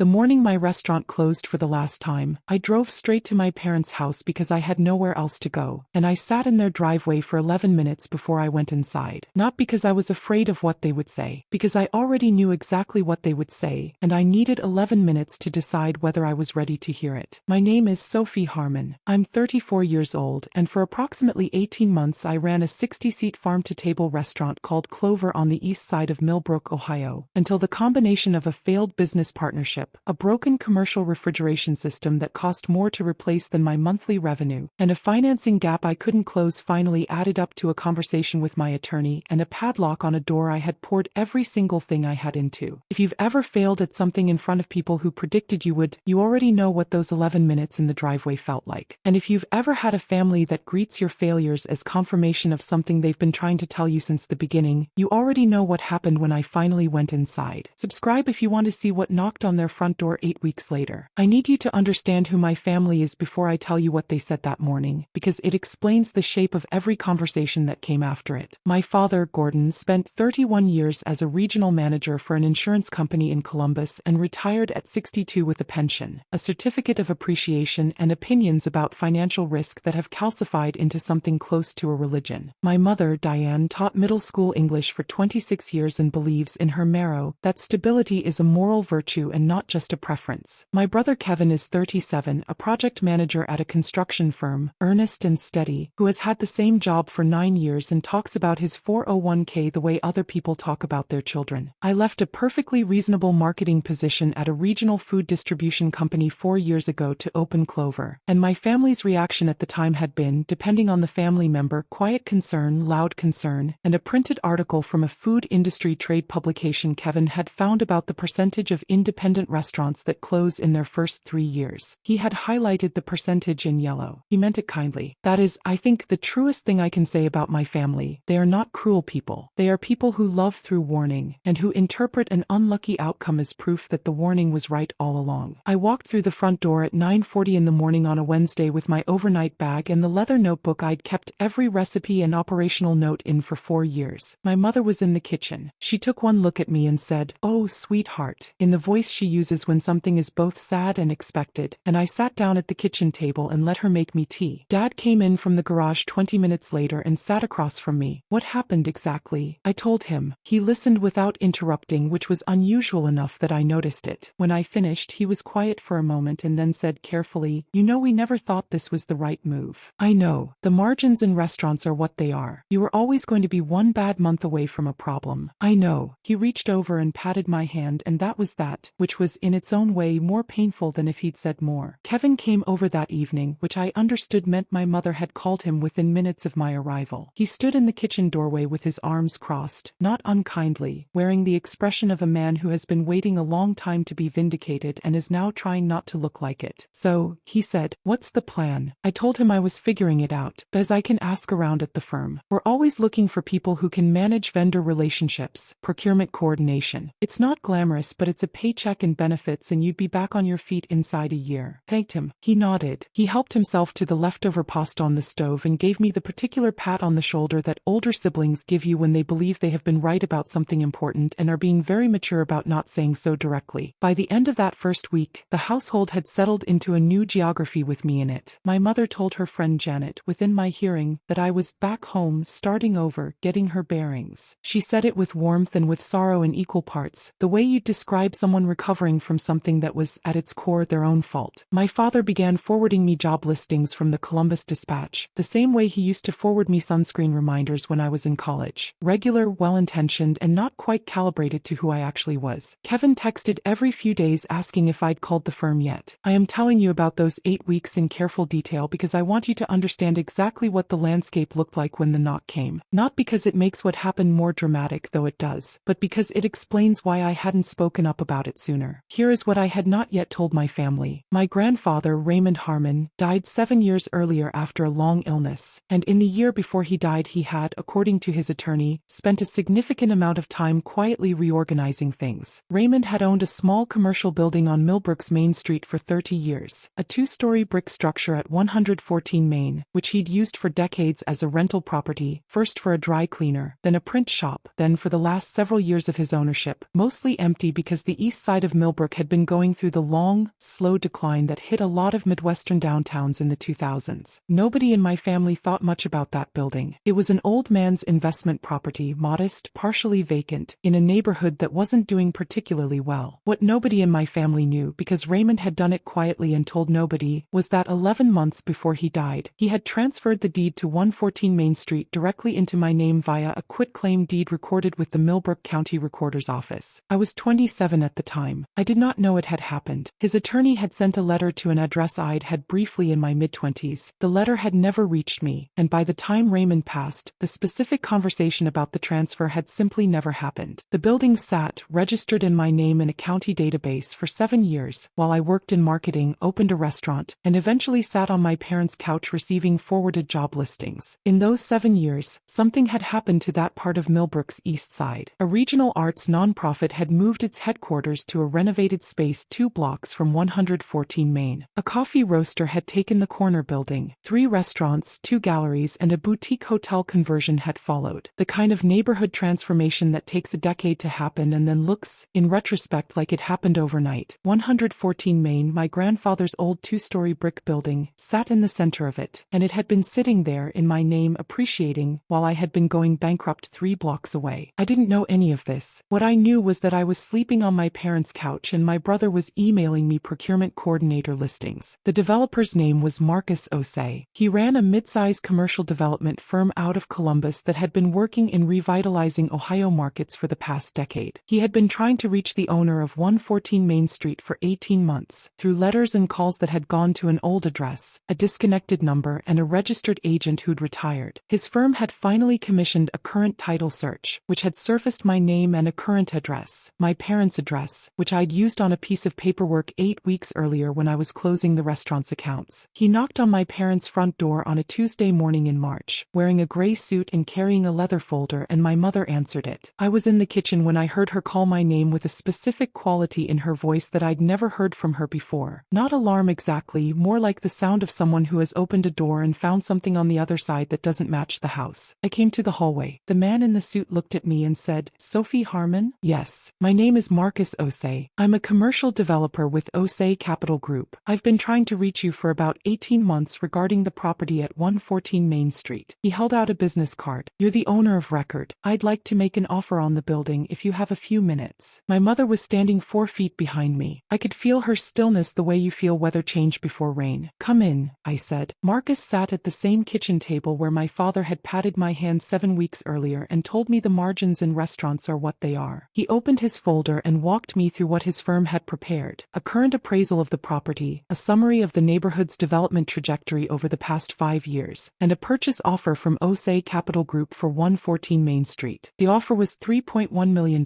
The morning my restaurant closed for the last time, I drove straight to my parents' house because I had nowhere else to go, and I sat in their driveway for 11 minutes before I went inside. Not because I was afraid of what they would say, because I already knew exactly what they would say, and I needed 11 minutes to decide whether I was ready to hear it. My name is Sophie Harmon. I'm 34 years old, and for approximately 18 months I ran a 60-seat farm-to-table restaurant called Clover on the east side of Millbrook, Ohio, until the combination of a failed business partnership, a broken commercial refrigeration system that cost more to replace than my monthly revenue, and a financing gap I couldn't close finally added up to a conversation with my attorney and a padlock on a door I had poured every single thing I had into. If you've ever failed at something in front of people who predicted you would, you already know what those 11 minutes in the driveway felt like. And if you've ever had a family that greets your failures as confirmation of something they've been trying to tell you since the beginning, you already know what happened when I finally went inside. Subscribe if you want to see what knocked on their front door 8 weeks later. I need you to understand who my family is before I tell you what they said that morning, because it explains the shape of every conversation that came after it. My father, Gordon, spent 31 years as a regional manager for an insurance company in Columbus and retired at 62 with a pension, a certificate of appreciation, and opinions about financial risk that have calcified into something close to a religion. My mother, Diane, taught middle school English for 26 years and believes in her marrow that stability is a moral virtue and not just a preference. My brother Kevin is 37, a project manager at a construction firm, earnest and steady, who has had the same job for 9 years and talks about his 401k the way other people talk about their children. I left a perfectly reasonable marketing position at a regional food distribution company 4 years ago to open Clover, and my family's reaction at the time had been, depending on the family member, quiet concern, loud concern, and a printed article from a food industry trade publication Kevin had found about the percentage of independent restaurants that close in their first 3 years. He had highlighted the percentage in yellow. He meant it kindly. That is, I think, the truest thing I can say about my family. They are not cruel people. They are people who love through warning, and who interpret an unlucky outcome as proof that the warning was right all along. I walked through the front door at 9:40 in the morning on a Wednesday with my overnight bag and the leather notebook I'd kept every recipe and operational note in for 4 years. My mother was in the kitchen. She took one look at me and said, "Oh, sweetheart," in the voice she uses when something is both sad and expected, and I sat down at the kitchen table and let her make me tea. Dad came in from the garage 20 minutes later and sat across from me. What happened exactly? I told him. He listened without interrupting, which was unusual enough that I noticed it. When I finished, he was quiet for a moment and then said carefully, "You know, we never thought this was the right move. I know. The margins in restaurants are what they are. You were always going to be one bad month away from a problem. I know." He reached over and patted my hand, and that was that, which was in its own way more painful than if he'd said more. Kevin came over that evening, which I understood meant my mother had called him within minutes of my arrival. He stood in the kitchen doorway with his arms crossed, not unkindly, wearing the expression of a man who has been waiting a long time to be vindicated and is now trying not to look like it. "So," he said, "what's the plan?" I told him I was figuring it out, but as I can ask around at the firm. We're always looking for people who can manage vendor relationships, procurement coordination. It's not glamorous, but it's a paycheck and benefits, and you'd be back on your feet inside a year. Thanked him. He nodded. He helped himself to the leftover pasta on the stove and gave me the particular pat on the shoulder that older siblings give you when they believe they have been right about something important and are being very mature about not saying so directly. By the end of that first week, the household had settled into a new geography with me in it. My mother told her friend Janet, within my hearing, that I was back home, starting over, getting her bearings. She said it with warmth and with sorrow in equal parts, the way you'd describe someone recovering from something that was, at its core, their own fault. My father began forwarding me job listings from the Columbus Dispatch, the same way he used to forward me sunscreen reminders when I was in college. Regular, well-intentioned, and not quite calibrated to who I actually was. Kevin texted every few days asking if I'd called the firm yet. I am telling you about those 8 weeks in careful detail because I want you to understand exactly what the landscape looked like when the knock came. Not because it makes what happened more dramatic, though it does, but because it explains why I hadn't spoken up about it sooner. Here is what I had not yet told my family. My grandfather, Raymond Harmon, died 7 years earlier after a long illness, and in the year before he died he had, according to his attorney, spent a significant amount of time quietly reorganizing things. Raymond had owned a small commercial building on Millbrook's Main Street for 30 years, a 2-story brick structure at 114 Main, which he'd used for decades as a rental property, first for a dry cleaner, then a print shop, then for the last several years of his ownership, mostly empty because the east side of Millbrook Millbrook had been going through the long, slow decline that hit a lot of Midwestern downtowns in the 2000s. Nobody in my family thought much about that building. It was an old man's investment property, modest, partially vacant, in a neighborhood that wasn't doing particularly well. What nobody in my family knew, because Raymond had done it quietly and told nobody, was that 11 months before he died, he had transferred the deed to 114 Main Street directly into my name via a quitclaim deed recorded with the Millbrook County Recorder's Office. I was 27 at the time. I did not know it had happened. His attorney had sent a letter to an address I'd had briefly in my mid-20s. The letter had never reached me, and by the time Raymond passed, the specific conversation about the transfer had simply never happened. The building sat, registered in my name in a county database for 7 years, while I worked in marketing, opened a restaurant, and eventually sat on my parents' couch receiving forwarded job listings. In those 7 years, something had happened to that part of Millbrook's east side. A regional arts nonprofit had moved its headquarters to a renovated space 2 blocks from 114 Main. A coffee roaster had taken the corner building. 3 restaurants, 2 galleries, and a boutique hotel conversion had followed. The kind of neighborhood transformation that takes a decade to happen and then looks, in retrospect, like it happened overnight. 114 Main, my grandfather's old 2-story brick building, sat in the center of it, and it had been sitting there in my name appreciating while I had been going bankrupt 3 blocks away. I didn't know any of this. What I knew was that I was sleeping on my parents' couch and my brother was emailing me procurement coordinator listings. The developer's name was Marcus Osei. He ran a mid-size commercial development firm out of Columbus that had been working in revitalizing Ohio markets for the past decade. He had been trying to reach the owner of 114 Main Street for 18 months, through letters and calls that had gone to an old address, a disconnected number, and a registered agent who'd retired. His firm had finally commissioned a current title search, which had surfaced my name and a current address, my parents' address, which I'd used on a piece of paperwork 8 weeks earlier when I was closing the restaurant's accounts. He knocked on my parents' front door on a Tuesday morning in March, wearing a gray suit and carrying a leather folder, and my mother answered it. I was in the kitchen when I heard her call my name with a specific quality in her voice that I'd never heard from her before. Not alarm exactly, more like the sound of someone who has opened a door and found something on the other side that doesn't match the house. I came to the hallway. The man in the suit looked at me and said, "Sophie Harmon?" "Yes. My name is Marcus Osei. I'm a commercial developer with Osei Capital Group. I've been trying to reach you for about 18 months regarding the property at 114 Main Street." He held out a business card. "You're the owner of record. I'd like to make an offer on the building if you have a few minutes." My mother was standing 4 feet behind me. I could feel her stillness the way you feel weather change before rain. "Come in," I said. Marcus sat at the same kitchen table where my father had patted my hand 7 weeks earlier and told me the margins in restaurants are what they are. He opened his folder and walked me through what his firm had prepared: a current appraisal of the property, a summary of the neighborhood's development trajectory over the past 5 years, and a purchase offer from Osei Capital Group for 114 Main Street. The offer was $3.1 million.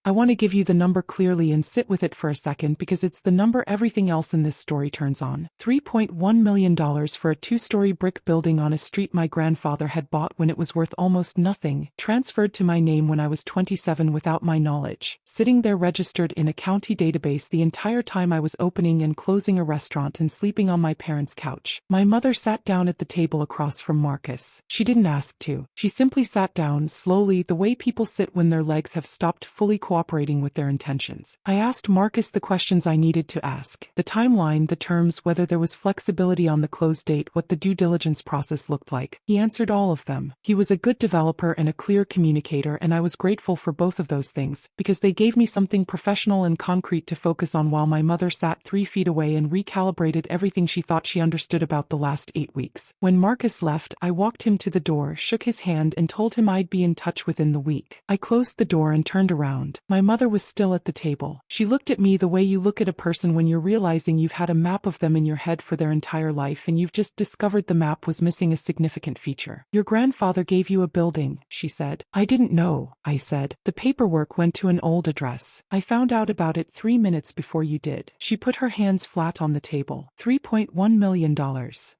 I want to give you the number clearly and sit with it for a second because it's the number everything else in this story turns on. $3.1 million for a 2-story brick building on a street my grandfather had bought when it was worth almost nothing, transferred to my name when I was 27 without my knowledge, sitting there registered in a county database the entire time I was opening and closing a restaurant and sleeping on my parents' couch. My mother sat down at the table across from Marcus. She didn't ask to. She simply sat down, slowly, the way people sit when their legs have stopped fully cooperating with their intentions. I asked Marcus the questions I needed to ask: the timeline, the terms, whether there was flexibility on the close date, what the due diligence process looked like. He answered all of them. He was a good developer and a clear communicator, and I was grateful for both of those things, because they gave me something professional and concrete to focus on while my mother sat 3 feet away and recalibrated everything she thought she understood about the last 8 weeks. When Marcus left, I walked him to the door, shook his hand, and told him I'd be in touch within the week. I closed the door and turned around. My mother was still at the table. She looked at me the way you look at a person when you're realizing you've had a map of them in your head for their entire life and you've just discovered the map was missing a significant feature. "Your grandfather gave you a building," she said. "I didn't know," I said. "The paperwork went to an old address. I found out about it 3 minutes before you did." She put her hands flat on the table. $3.1 million.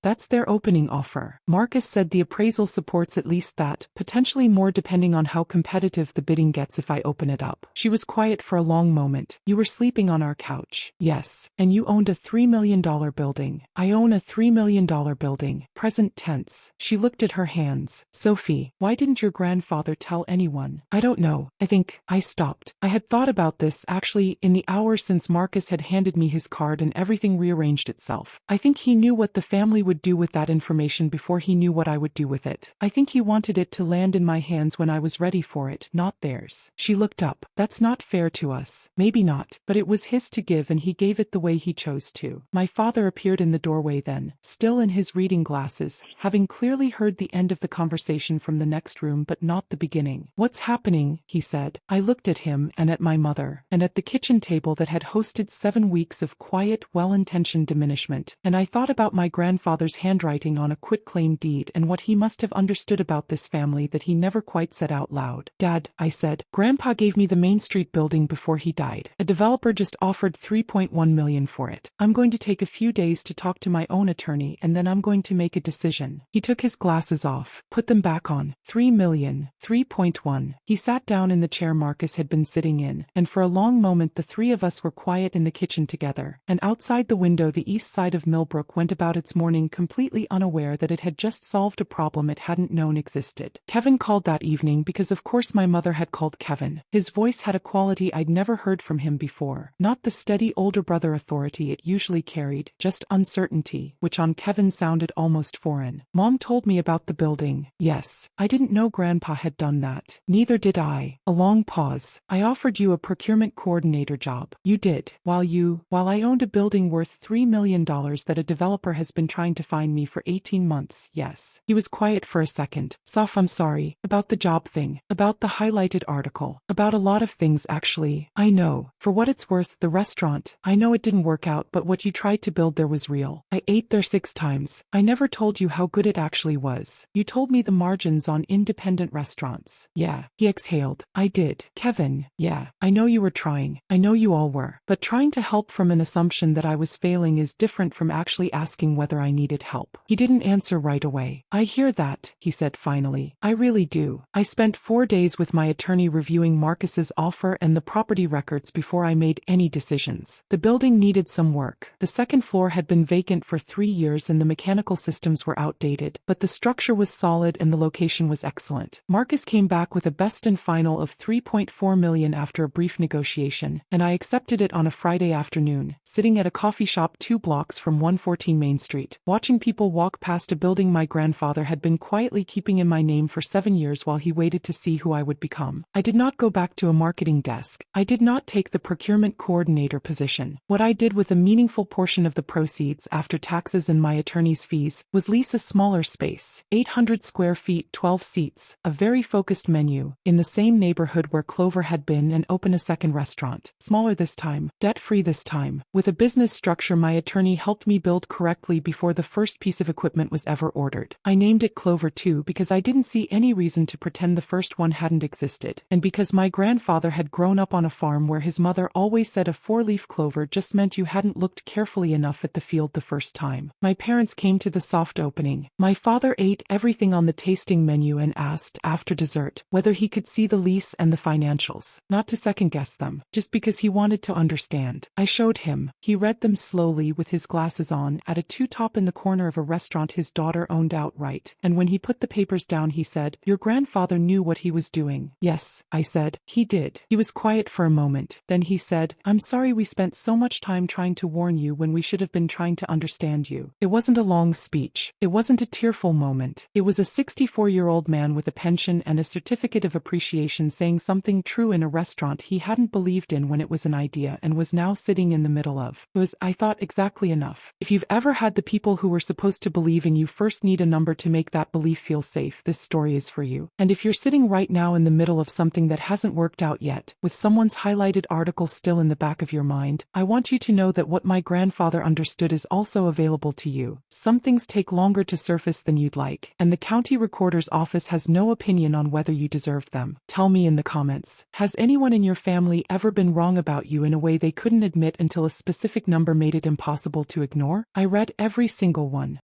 That's their opening offer. Marcus said the appraisal supports at least that, potentially more depending on how competitive the bidding gets if I open it up. She was quiet for a long moment. "You were sleeping on our couch." "Yes. And you owned a $3 million building." "I own a $3 million building." Present tense. She looked at her hands. "Sophie, why didn't your grandfather tell anyone?" "I don't know. I think." I stopped. I had thought about this, actually, in the hours since Marcus had handed me his card and everything rearranged itself. I think he knew what the family would do with that information before he knew what I would do with it. I think he wanted it to land in my hands when I was ready for it, not theirs. She looked up. That's not fair to us. Maybe not, but it was his to give and he gave it the way he chose to. My father appeared in the doorway then, still in his reading glasses, having clearly heard the end of the conversation from the next room but not the beginning. What's happening? He said. I looked at him and at my mother, and at the kitchen table that had hosted 7 weeks of quiet, well-intentioned diminishment, and I thought about my grandfather's handwriting on a quitclaim deed and what he must have understood about this family that he never quite said out loud. Dad, I said, Grandpa gave me the Main Street building before he died. A developer just offered $3.1 million for it. I'm going to take a few days to talk to my own attorney and then I'm going to make a decision. He took his glasses off, put them back on. 3 million, 3.1. He sat down in the chair Marcus had been sitting in, and for a long moment the three of us were quiet in the kitchen together, and outside the window the east side of Millbrook went about its morning completely unaware that it had just solved a problem it hadn't known existed. Kevin called that evening because of course my mother had called Kevin. His voice had a quality I'd never heard from him before, not the steady older brother authority it usually carried, just uncertainty, which on Kevin sounded almost foreign. Mom told me about the building. Yes. I didn't know Grandpa had done that. Neither did I. A long pause. I offered you a procurement coordinator job. You did. While I owned a building worth $3 million that a developer has been trying to find me for 18 months, yes. He was quiet for a second. Soph, I'm sorry. About the job thing. About the highlighted article. About a lot of things actually. I know. For what it's worth, the restaurant. I know it didn't work out, but what you tried to build there was real. I ate there 6 times. I never told you how good it actually was. You told me the margins on independent restaurants. Yeah. He exhaled. I did. Kevin. Yeah. I know you were trying. I know you all were. But trying to help from an assumption that I was failing is different from actually asking whether I needed help. He didn't answer right away. I hear that, he said finally. I really do. I spent 4 days with my attorney reviewing Marcus's offer and the property records before I made any decisions. The building needed some work. The second floor had been vacant for 3 years and the mechanical systems were outdated, but the structure was solid and the location was excellent. Marcus came back with a best and final of $3.4 million after a brief negotiation, and I accepted it on a Friday afternoon, sitting at a coffee shop 2 blocks from 114 Main Street, watching people walk past a building my grandfather had been quietly keeping in my name for 7 years while he waited to see who I would become. I did not go back to a marketing desk. I did not take the procurement coordinator position. What I did with a meaningful portion of the proceeds after taxes and my attorney's fees was lease a smaller space, 800 square feet, 12 seats, a very focused menu, in the same neighborhood where Clover had been, and open a second restaurant, smaller this time, debt-free this time, with a business structure my attorney helped me build correctly before the first piece of equipment was ever ordered. I named it Clover too because I didn't see any reason to pretend the first one hadn't existed, and because my grandfather had grown up on a farm where his mother always said a 4-leaf clover just meant you hadn't looked carefully enough at the field the first time. My parents came to the soft opening. My father ate everything on the tasting menu and asked, after dessert, whether he could see the lease and the financials, not to second-guess them, just because he wanted to understand. I showed him. He read them slowly with his glasses on at a two-top in the corner of a restaurant his daughter owned outright, and when he put the papers down he said, "Your grandfather knew what he was doing." Yes, I said, he did. He was quiet for a moment. Then he said, "I'm sorry we spent so much time trying to warn you when we should have been trying to understand you." It wasn't a long speech. It wasn't a tearful moment. It was a 64-year-old man with a pension and a certificate of appreciation saying something true in a restaurant he hadn't believed in when it was an idea and was now sitting in the middle of. It was, I thought, exactly enough. If you've ever had the people who were supposed to believe in you first need a number to make that belief feel safe, this story is for you. And if you're sitting right now in the middle of something that hasn't worked out yet, with someone's highlighted article still in the back of your mind, I want you to know that what my grandfather understood is also available to you. Some things take longer to surface than you'd like, and the county recorder's office has no opinion on whether you deserve them. Tell me in the comments, has anyone in your family ever been wrong about you in a way they couldn't admit until a specific number made it impossible to ignore? I read every single one.